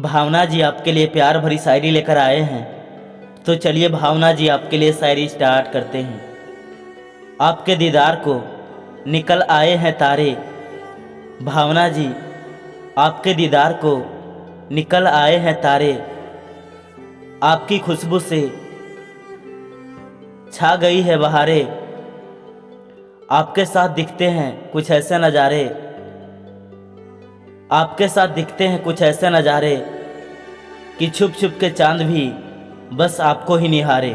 भावना जी आपके लिए प्यार भरी शायरी लेकर आए हैं। तो चलिए भावना जी आपके लिए शायरी स्टार्ट करते हैं। आपके दीदार को निकल आए हैं तारे। भावना जी आपके दीदार को निकल आए हैं तारे। आपकी खुशबू से छा गई है बहारें। आपके साथ दिखते हैं कुछ ऐसे नज़ारे। आपके साथ दिखते हैं कुछ ऐसे नज़ारे कि छुप छुप के चांद भी बस आपको ही निहारे।